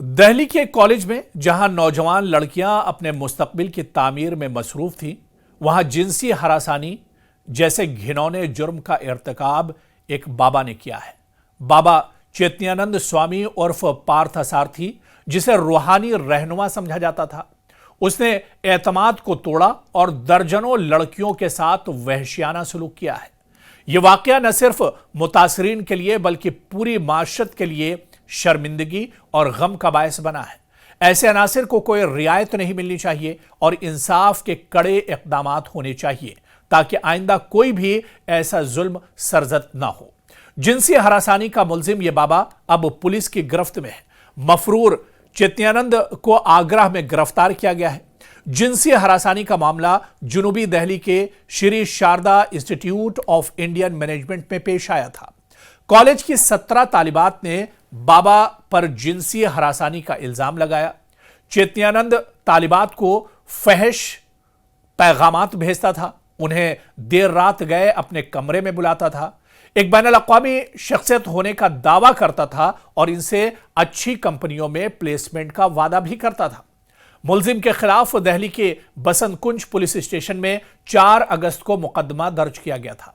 दिल्ली के कॉलेज में जहां नौजवान लड़कियां अपने मुस्तकबिल की तामीर में मसरूफ थीं, वहां जिनसी हरासानी जैसे घिनौने जुर्म का इर्तिकाब एक बाबा ने किया है। बाबा चैतन्यानंद स्वामी उर्फ पार्थसारथी, जिसे रूहानी रहनुमा समझा जाता था, उसने एतमाद को तोड़ा और दर्जनों लड़कियों के साथ वहशियाना सलूक किया है। यह वाकया न सिर्फ मुतासरीन के लिए बल्कि पूरी माशरत के लिए शर्मिंदगी और गम का बायस बना है। ऐसे अनासिर को कोई रियायत नहीं मिलनी चाहिए और इंसाफ के कड़े इक़दामात होने चाहिए ताकि आइंदा कोई भी ऐसा जुल्म सरजद ना हो। जिनसी हरासानी का मुल्जिम यह बाबा अब पुलिस की गिरफ्त में है। मफरूर चैतन्यानंद को आगरा में गिरफ्तार किया गया है। जिनसी हरासानी का मामला जुनूबी दिल्ली के Shri Sharda Institute of Indian Management में पेश आया था। कॉलेज की 17 तालिबात ने बाबा पर जिनसी हरासानी का इल्जाम लगाया। चैतन्यानंद तालिबात को फहश पैगामात भेजता था, उन्हें देर रात गए अपने कमरे में बुलाता था, एक बैनुल-अक़वामी शख्सियत होने का दावा करता था और इनसे अच्छी कंपनियों में प्लेसमेंट का वादा भी करता था। मुल्जिम के खिलाफ दिल्ली के बसंत कुंज पुलिस स्टेशन में 4 अगस्त को मुकदमा दर्ज किया गया था।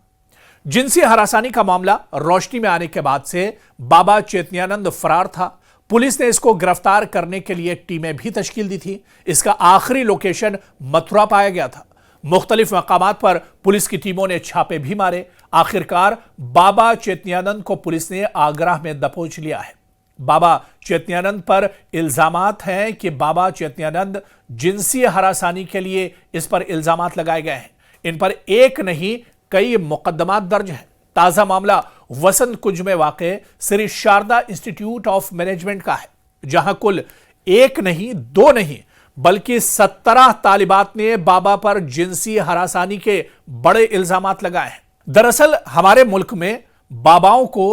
जिनसी हरासानी का मामला रोशनी में आने के बाद से बाबा चैतन्यानंद फरार था। पुलिस ने इसको गिरफ्तार करने के लिए टीमें भी तश्कील दी थी। इसका आखिरी लोकेशन मथुरा पाया गया था। मुख्तलिफ मकामात पर पुलिस की टीमों ने छापे भी मारे। आखिरकार बाबा चैतन्यानंद को पुलिस ने आगरा में दबोच लिया है। बाबा चैतन्यानंद पर इल्जामात हैं कि बाबा चैतन्यानंद जिनसी हरासानी के लिए इस पर इल्जामात लगाए गए हैं। इन पर एक नहीं कई मुकदमात दर्ज हैं। ताजा मामला बसंत कुंज में वाक़े Shri Sharda Institute of Management का है, जहां कुल एक नहीं, 2 नहीं बल्कि 17 तालिबात ने बाबा पर जिनसी हरासानी के बड़े इल्जामात लगाए हैं। दरअसल हमारे मुल्क में बाबाओं को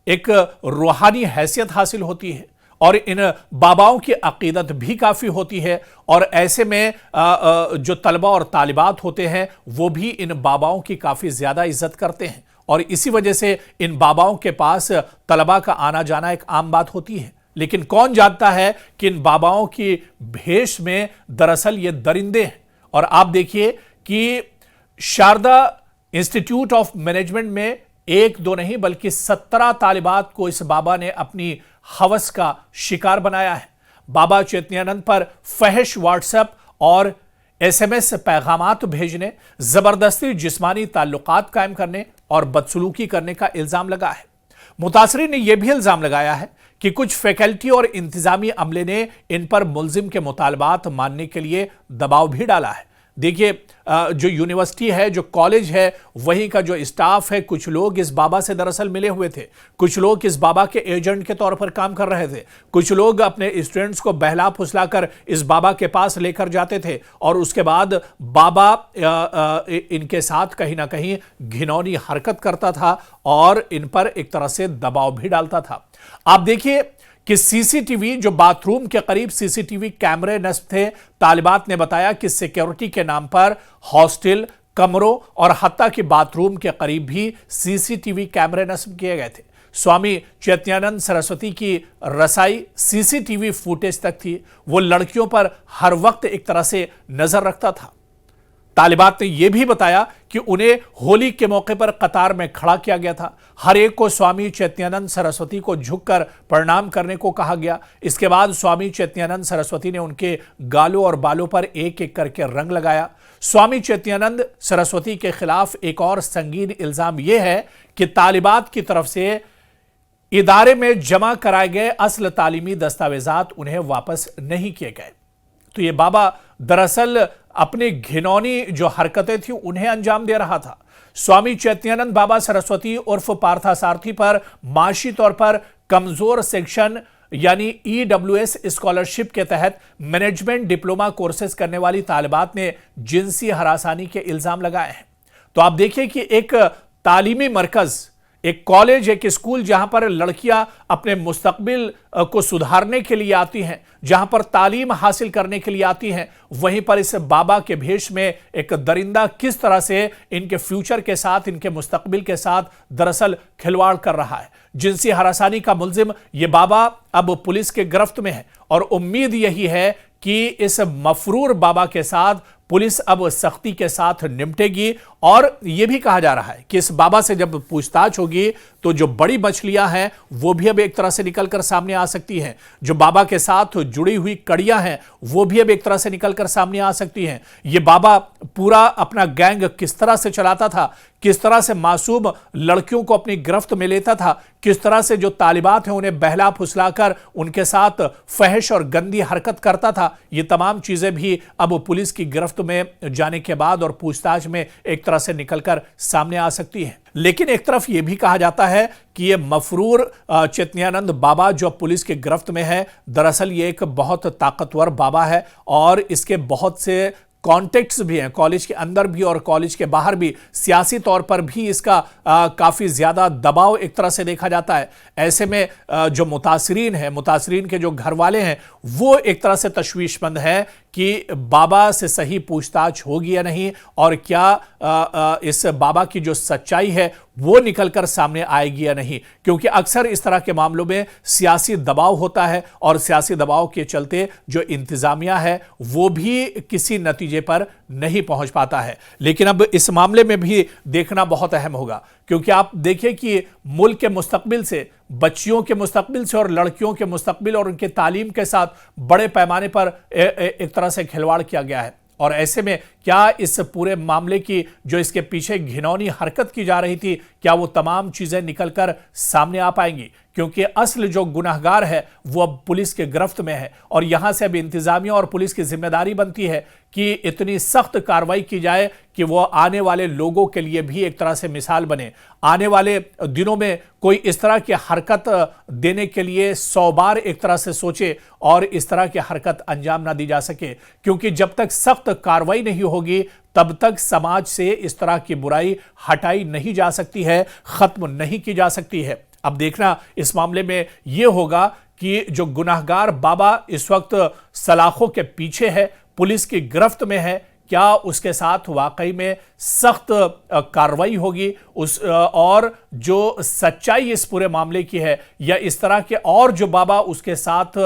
एक रूहानी हैसियत हासिल होती है और इन बाबाओं की अकीदत भी काफ़ी होती है और ऐसे में जो तलबा और तालिबात होते हैं वो भी इन बाबाओं की काफ़ी ज़्यादा इज्जत करते हैं और इसी वजह से इन बाबाओं के पास तलबा का आना जाना एक आम बात होती है। लेकिन कौन जानता है कि इन बाबाओं की भेष में दरअसल ये दरिंदे हैं। और आप देखिए कि शारदा इंस्टीट्यूट ऑफ मैनेजमेंट में 1-2 नहीं बल्कि 17 तालिबात को इस बाबा ने अपनी हवस का शिकार बनाया है। बाबा चैतन्यानंद पर फहश व्हाट्सएप और SMS पैगामात भेजने, जबरदस्ती जिस्मानी ताल्लुकात कायम करने और बदसलूकी करने का इल्जाम लगा है। मुतासरीन ने यह भी इल्जाम लगाया है कि कुछ फैकल्टी और इंतजामी अमले ने इन पर मुल्जिम के मुतालबात मानने के लिए दबाव भी डाला है। देखिए, जो यूनिवर्सिटी है, जो कॉलेज है, वहीं का जो स्टाफ है, कुछ लोग इस बाबा से दरअसल मिले हुए थे, कुछ लोग इस बाबा के एजेंट के तौर पर काम कर रहे थे, कुछ लोग अपने स्टूडेंट्स को बहला फुसलाकर इस बाबा के पास लेकर जाते थे और उसके बाद बाबा इनके साथ कहीं ना कहीं घिनौनी हरकत करता था और इन पर एक तरह से दबाव भी डालता था। आप देखिए कि सीसीटीवी, जो बाथरूम के करीब सीसीटीवी कैमरे नस्ब थे, तालिबात ने बताया कि सिक्योरिटी के नाम पर हॉस्टल, कमरों और हत्ता कि बाथरूम के करीब भी सीसीटीवी कैमरे नस्ब किए गए थे। स्वामी चैतन्यानंद सरस्वती की रसाई सीसीटीवी फुटेज तक थी। वो लड़कियों पर हर वक्त एक तरह से नजर रखता था। तालिबात ने यह भी बताया कि उन्हें होली के मौके पर कतार में खड़ा किया गया था। हर एक को स्वामी चैतन्यानंद सरस्वती को झुककर प्रणाम करने को कहा गया। इसके बाद स्वामी चैतन्यानंद सरस्वती ने उनके गालों और बालों पर एक एक करके रंग लगाया। स्वामी चैतन्यानंद सरस्वती के खिलाफ एक और संगीन इल्जाम यह है कि तालिबात की तरफ से इदारे में जमा कराए गए असल तालीमी दस्तावेजात उन्हें वापस नहीं किए गए। तो ये बाबा दरअसल अपनी घिनौनी जो हरकतें थी उन्हें अंजाम दे रहा था। स्वामी चैतन्यानंद बाबा सरस्वती उर्फ पार्थसारथी पर माशी तौर पर कमजोर सेक्शन यानी EWS स्कॉलरशिप के तहत मैनेजमेंट डिप्लोमा कोर्सेज करने वाली तालिबात ने जिनसी हरासानी के इल्जाम लगाए हैं। तो आप देखिए कि एक तालीमी मरकज, एक कॉलेज, एक स्कूल जहां पर लड़कियां अपने मुस्तकबिल को सुधारने के लिए आती हैं, जहां पर तालीम हासिल करने के लिए आती हैं, वहीं पर इस बाबा के भेष में एक दरिंदा किस तरह से इनके फ्यूचर के साथ, इनके मुस्तकबिल के साथ दरअसल खिलवाड़ कर रहा है। जिनसी हरासानी का मुल्जिम ये बाबा अब पुलिस के गिरफ्त में है और उम्मीद यही है कि इस मफरूर बाबा के साथ पुलिस अब सख्ती के साथ निपटेगी। और यह भी कहा जा रहा है कि इस बाबा से जब पूछताछ होगी तो जो बड़ी मछलियां हैं वो भी अब एक तरह से निकलकर सामने आ सकती हैं, जो बाबा के साथ जुड़ी हुई कड़ियां हैं वो भी अब एक तरह से निकलकर सामने आ सकती हैं। ये बाबा पूरा अपना गैंग किस तरह से चलाता था, किस तरह से मासूम लड़कियों को अपनी गिरफ्त में लेता था, किस तरह से जो तालिबात हैं उन्हें बहला फुसलाकर उनके साथ फहश और गंदी हरकत करता था, ये तमाम चीजें भी अब पुलिस की गिरफ्त में जाने के बाद और पूछताछ में एक तरह से निकलकर सामने आ सकती है। लेकिन एक तरफ यह भी कहा जाता है कि यह मफरूर चैतन्यानंद बाबा जो पुलिस के गिरफ्त में है, दरअसल ये एक बहुत ताकतवर बाबा है और इसके बहुत से कॉन्टेक्ट्स भी हैं, कॉलेज के अंदर भी और कॉलेज के बाहर भी। सियासी तौर पर भी इसका काफ़ी ज़्यादा दबाव एक तरह से देखा जाता है। ऐसे में जो मुतासरीन हैं, मुतासरीन के जो घर वाले हैं, वो एक तरह से तशवीशमंद हैं कि बाबा से सही पूछताछ होगी या नहीं, और क्या इस बाबा की जो सच्चाई है वो निकलकर सामने आएगी या नहीं। क्योंकि अक्सर इस तरह के मामलों में सियासी दबाव होता है और सियासी दबाव के चलते जो इंतजामिया है वो भी किसी नतीजे पर नहीं पहुंच पाता है। लेकिन अब इस मामले में भी देखना बहुत अहम होगा, क्योंकि आप देखिए कि मुल्क के मुस्तकबिल से, बच्चियों के मुस्तकबिल से और लड़कियों के मुस्तकबिल और उनके तालीम के साथ बड़े पैमाने पर एक तरह से खिलवाड़ किया गया है। और ऐसे में क्या इस पूरे मामले की जो इसके पीछे घिनौनी हरकत की जा रही थी, क्या वो तमाम चीजें निकलकर सामने आ पाएंगी? क्योंकि असल जो गुनहगार है वो अब पुलिस के गिरफ्त में है और यहां से अब इंतजामिया और पुलिस की जिम्मेदारी बनती है कि इतनी सख्त कार्रवाई की जाए कि वो आने वाले लोगों के लिए भी एक तरह से मिसाल बने। आने वाले दिनों में कोई इस तरह की हरकत देने के लिए 100 बार एक तरह से सोचे और इस तरह की हरकत अंजाम ना दी जा सके। क्योंकि जब तक सख्त कार्रवाई नहीं होगी तब तक समाज से इस तरह की बुराई हटाई नहीं जा सकती है, खत्म नहीं की जा सकती है। अब देखना इस मामले में यह होगा कि जो गुनाहगार बाबा इस वक्त सलाखों के पीछे है, पुलिस की गिरफ्त में है, क्या उसके साथ वाकई में सख्त कार्रवाई होगी और जो सच्चाई इस पूरे मामले की है, या इस तरह के और जो बाबा उसके साथ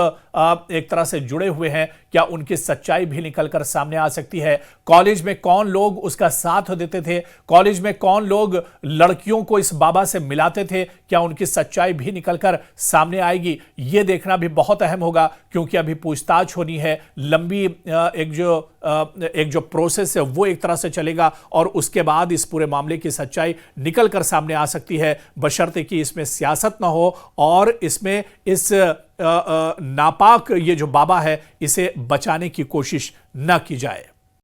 एक तरह से जुड़े हुए हैं, क्या उनकी सच्चाई भी निकलकर सामने आ सकती है? कॉलेज में कौन लोग उसका साथ देते थे, कॉलेज में कौन लोग लड़कियों को इस बाबा से मिलाते थे, क्या उनकी सच्चाई भी निकलकर सामने आएगी? ये देखना भी बहुत अहम होगा, क्योंकि अभी पूछताछ होनी है, लंबी एक जो प्रोसेस है वो एक तरह से चलेगा और उसके बाद इस पूरे मामले की सच्चाई निकल कर सामने आ सकती है, बशर्ते कि इसमें सियासत ना हो और इसमें इस नापाक ये जो बाबा है इसे बचाने की कोशिश न की जाए।